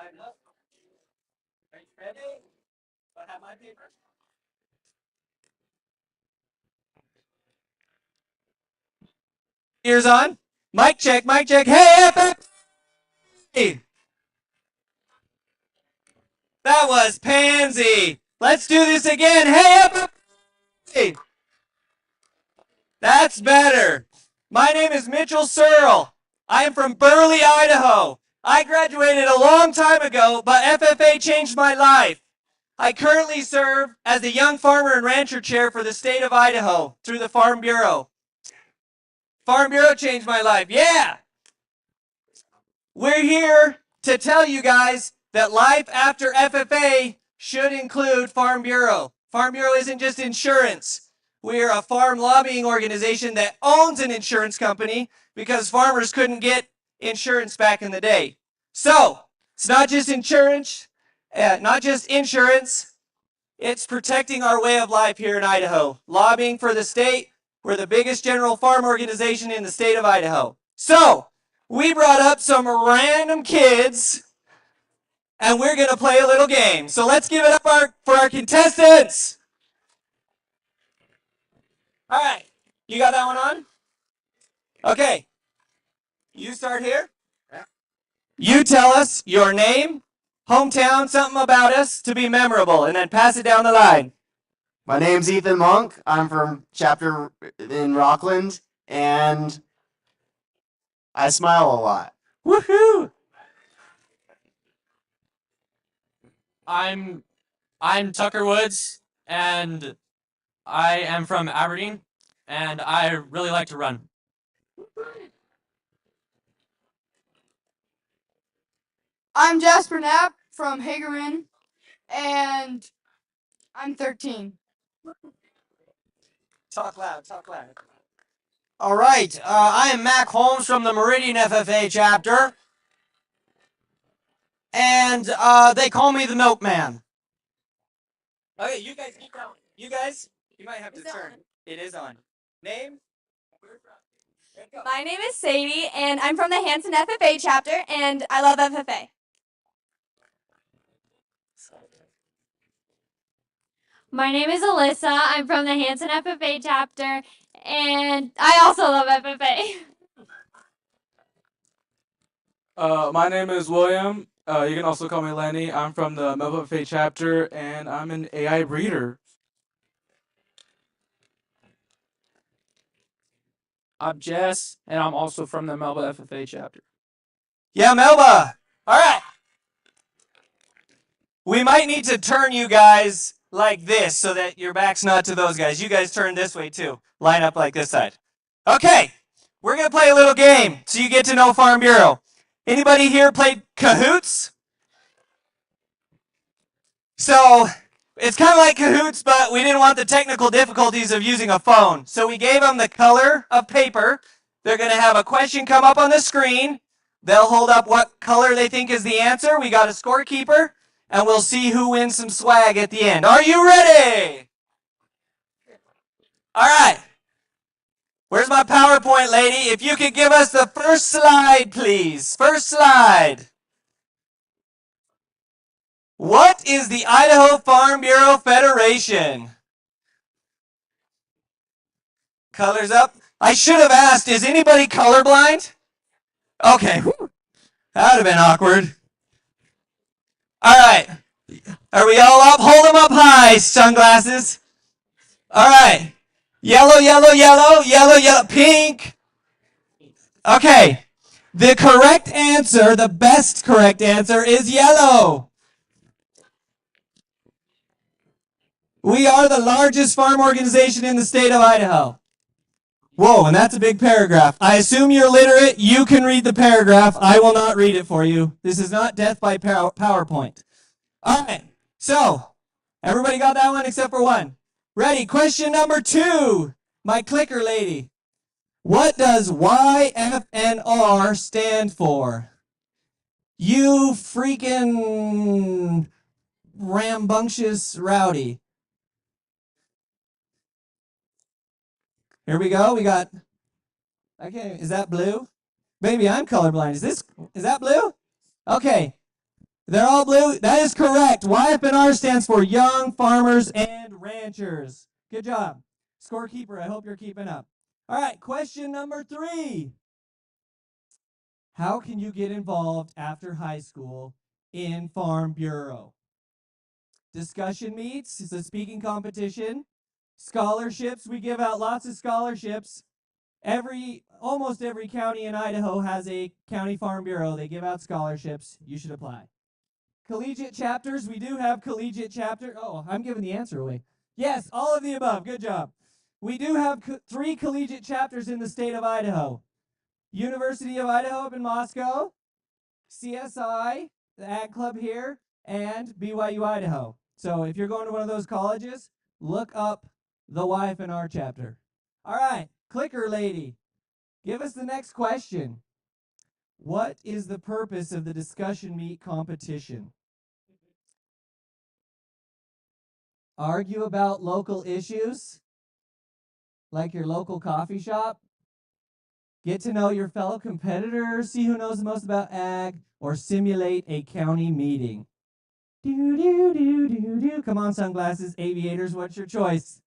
Line up. Are you ready? Do I have my paper? Ears on. Mic check, mic check. Hey, FFA! That was Pansy. Let's do this again. Hey, FFA! That's better. My name is Mitchell Searle. I am from Burley, Idaho. I graduated a long time ago, but FFA changed my life. I currently serve as the Young Farmer and Rancher Chair for the state of Idaho through the Farm Bureau. Farm Bureau changed my life. Yeah! We're here to tell you guys that life after FFA should include Farm Bureau. Farm Bureau isn't just insurance. We are a farm lobbying organization that owns an insurance company because farmers couldn't get insurance back in the day. So, it's not just insurance, it's protecting our way of life here in Idaho. Lobbying for the state, we're the biggest general farm organization in the state of Idaho. So, we brought up some random kids, and we're going to play a little game. So let's give it up for our contestants. All right, you got that one on? Okay, you start here. You tell us your name, hometown, something about us to be memorable, and then pass it down the line. My name's Ethan Monk. I'm from chapter in Rockland, and I smile a lot. Woohoo! I'm Tucker Woods, and I am from Aberdeen, and I really like to run. I'm Jasper Knapp from Hagerman, and I'm 13. Talk loud, talk loud. All right, I am Mac Holmes from the Meridian FFA chapter, and they call me the Milkman. Okay, you guys keep going. You guys, you might have to turn. It is on. Name? My name is Sadie, and I'm from the Hanson FFA chapter, and I love FFA. My name is Alyssa. I'm from the Hanson FFA chapter, and I also love FFA. My name is William. You can also call me Lenny. I'm from the Melba FFA chapter, and I'm an AI breeder. I'm Jess, and I'm also from the Melba FFA chapter. Yeah, Melba. All right. We might need to turn you guys like this so that your back's not to those guys. You guys turn this way too. Line up like this side. Okay, we're going to play a little game so you get to know Farm Bureau. Anybody here played Cahoots? So it's kind of like Cahoots, but we didn't want the technical difficulties of using a phone. So we gave them the color of paper. They're going to have a question come up on the screen. They'll hold up what color they think is the answer. We got a scorekeeper, and we'll see who wins some swag at the end. Are you ready? All right. Where's my PowerPoint, lady? If you could give us the first slide, please. First slide. What is the Idaho Farm Bureau Federation? Colors up. I should have asked, is anybody colorblind? Okay. That would have been awkward. All right. Are we all up? Hold them up high, sunglasses. All right. Yellow, yellow, yellow, yellow, yellow, pink. Okay. The correct answer, the best correct answer is yellow. We are the largest farm organization in the state of Idaho. Whoa, and that's a big paragraph. I assume you're literate. You can read the paragraph. I will not read it for you. This is not death by PowerPoint. All right, so everybody got that one except for one. Ready? Question number 2. My clicker lady. What does YFNR stand for? You freaking rambunctious rowdy. Here we go. We got, okay, is that blue? Maybe I'm colorblind. Is that blue? Okay. They're all blue. That is correct. YFNR stands for Young Farmers and Ranchers. Good job. Scorekeeper, I hope you're keeping up. All right, question number 3. How can you get involved after high school in Farm Bureau? Discussion meets, it's a speaking competition. Scholarships, we give out lots of scholarships. Almost every county in Idaho has a county farm bureau. They give out scholarships. You should apply. Collegiate chapters, we do have collegiate chapter. Oh, I'm giving the answer away. Yes, all of the above. Good job. We do have 3 collegiate chapters in the state of Idaho. University of Idaho up in Moscow, CSI, the Ag Club here, and BYU Idaho. So if you're going to one of those colleges, look up the YFNR chapter. All right, clicker lady, give us the next question. What is the purpose of the discussion meet competition? Argue about local issues, like your local coffee shop. Get to know your fellow competitors, see who knows the most about ag, or simulate a county meeting. Do, do, do, do, do. Come on, sunglasses, aviators, what's your choice?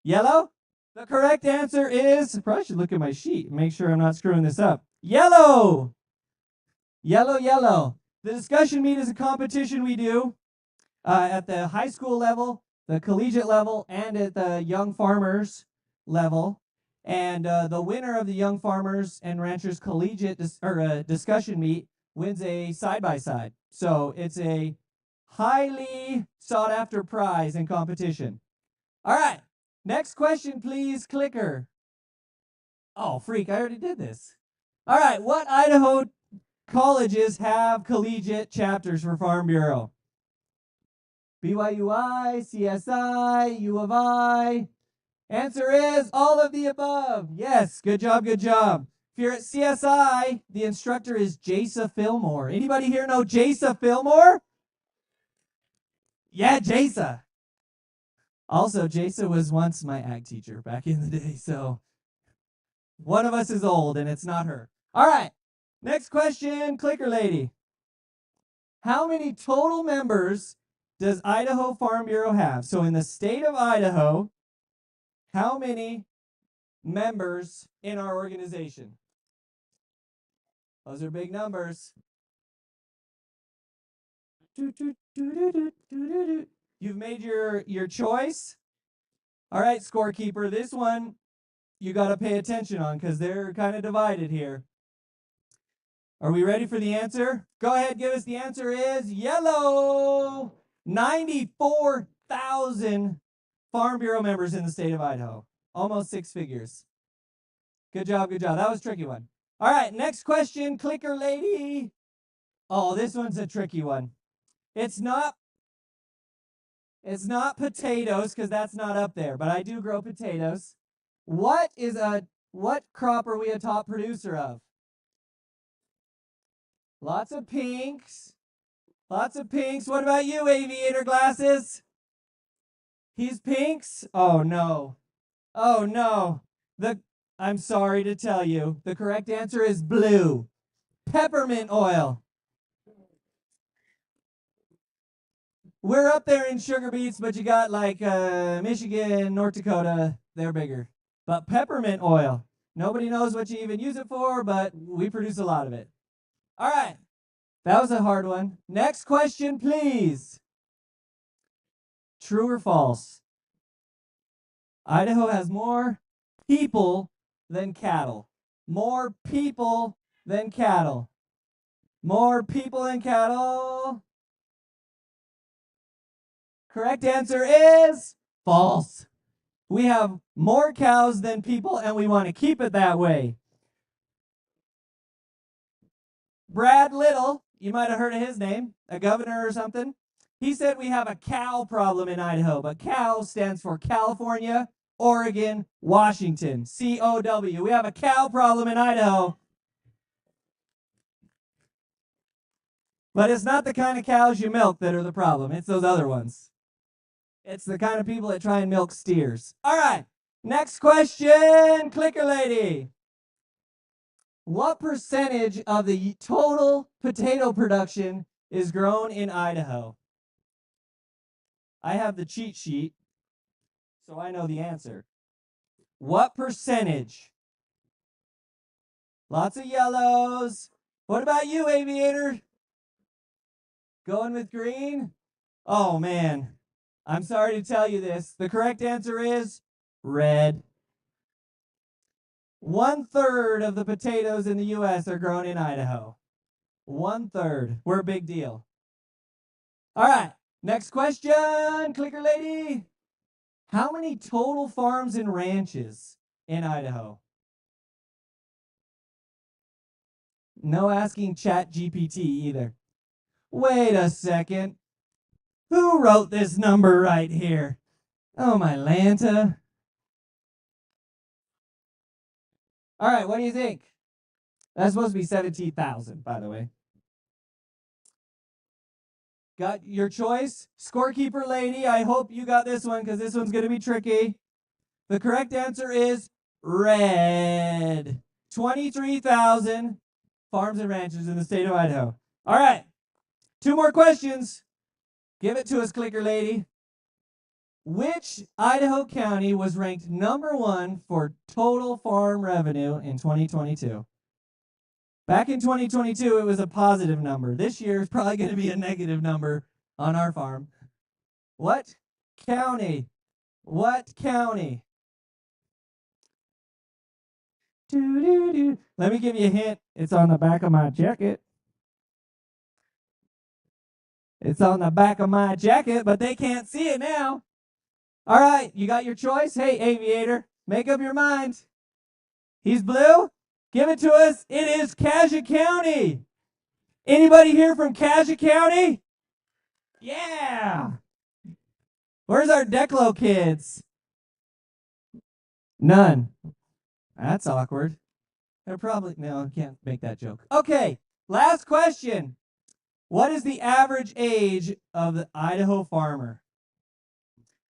Yellow? The correct answer is, I probably should look at my sheet and make sure I'm not screwing this up. Yellow! Yellow, yellow. The discussion meet is a competition we do at the high school level, the collegiate level, and at the young farmers level. And the winner of the Young Farmers and Ranchers Collegiate discussion meet wins a side-by-side. So it's a highly sought-after prize in competition. All right, next question, please, clicker. Oh, freak, I already did this. All right, what Idaho colleges have collegiate chapters for Farm Bureau? BYUI, CSI, U of I. Answer is all of the above. Yes, good job, good job. If you're at CSI, the instructor is Jasa Fillmore. Anybody here know Jasa Fillmore? Yeah, Jasa. Also, Jasa was once my ag teacher back in the day, so one of us is old and it's not her. All right, next question, clicker lady. How many total members does Idaho Farm Bureau have? So in the state of Idaho, how many members in our organization? Those are big numbers. You've made your choice. All right, scorekeeper, this one you got to pay attention on because they're kind of divided here. Are we ready for the answer? Go ahead, give us the answer is yellow. 94,000 Farm Bureau members in the state of Idaho. Almost 6 figures. Good job, good job. That was a tricky one. All right, next question, clicker lady. Oh, this one's a tricky one. It's not potatoes because that's not up there, but I do grow potatoes. What crop are we a top producer of? Lots of pinks. Lots of pinks. What about you, aviator glasses? He's pinks? Oh no. Oh no. I'm sorry to tell you. The correct answer is blue. Peppermint oil. We're up there in sugar beets, but you got like Michigan, North Dakota, they're bigger. But peppermint oil, nobody knows what you even use it for, but we produce a lot of it. All right, that was a hard one. Next question, please. True or false? Idaho has more people than cattle. More people than cattle. More people than cattle. Correct answer is false. We have more cows than people, and we want to keep it that way. Brad Little, you might have heard of his name, a governor or something. He said we have a cow problem in Idaho, but cow stands for California, Oregon, Washington, COW. We have a cow problem in Idaho. But it's not the kind of cows you milk that are the problem. It's those other ones. It's the kind of people that try and milk steers. All right, next question, clicker lady. What percentage of the total potato production is grown in Idaho? I have the cheat sheet, so I know the answer. What percentage? Lots of yellows. What about you, Aviator? Going with green? Oh, man. I'm sorry to tell you this. The correct answer is red. 1/3 of the potatoes in the U.S. are grown in Idaho. 1/3. We're a big deal. All right. Next question, clicker lady. How many total farms and ranches in Idaho? No asking ChatGPT either. Wait a second. Who wrote this number right here? Oh, my Lanta. All right, what do you think? That's supposed to be 17,000, by the way. Got your choice? Scorekeeper lady, I hope you got this one because this one's going to be tricky. The correct answer is red. 23,000 farms and ranches in the state of Idaho. All right, 2 more questions. Give it to us, clicker lady. Which Idaho county was ranked #1 for total farm revenue in 2022? Back in 2022, it was a positive number. This year is probably going to be a negative number on our farm. What county? What county? Doo-doo-doo. Let me give you a hint. It's on the back of my jacket. It's on the back of my jacket, but they can't see it now. All right, you got your choice? Hey, Aviator, make up your mind. He's blue? Give it to us. It is Cassia County. Anybody here from Cassia County? Yeah. Where's our Declo kids? None. That's awkward. They're probably, no, I can't make that joke. Okay, last question. What is the average age of the Idaho farmer?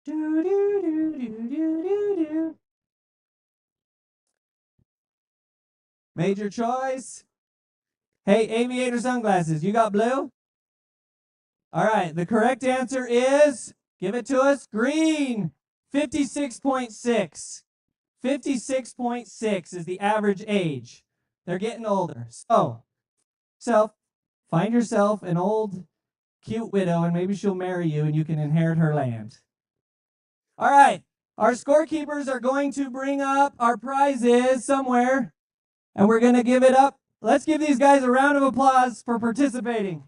Do-do-do-do-do-do-do. Major choice. Hey, Aviator sunglasses, you got blue? All right, the correct answer is, give it to us, green. 56.6. 56.6 is the average age. They're getting older. So, find yourself an old, cute widow, and maybe she'll marry you and you can inherit her land. All right, our scorekeepers are going to bring up our prizes somewhere, and we're going to give it up. Let's give these guys a round of applause for participating.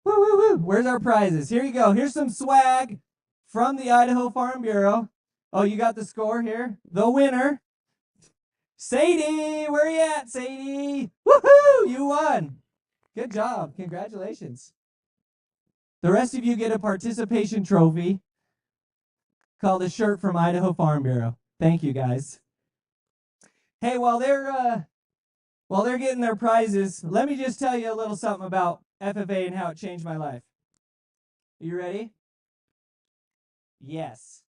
Woo, woo, woo. Where's our prizes? Here you go. Here's some swag from the Idaho Farm Bureau. Oh, you got the score here? The winner. Sadie, where you at, Sadie? Woohoo! You won. Good job. Congratulations. The rest of you get a participation trophy called a shirt from Idaho Farm Bureau. Thank you, guys. Hey, while they're getting their prizes, let me just tell you a little something about FFA and how it changed my life. Are you ready? Yes.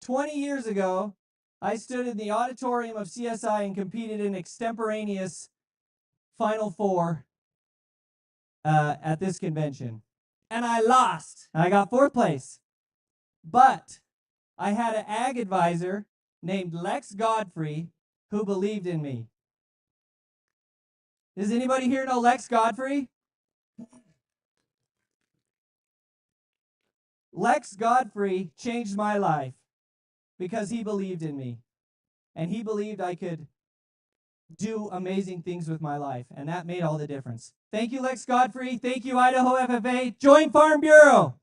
20 years ago, I stood in the auditorium of CSI and competed in extemporaneous Final Four at this convention. And I lost. I got 4th place. But I had an ag advisor named Lex Godfrey who believed in me. Does anybody here know Lex Godfrey? Lex Godfrey changed my life because he believed in me. And he believed I could do amazing things with my life. And that made all the difference. Thank you, Lex Godfrey. Thank you, Idaho FFA. Join Farm Bureau.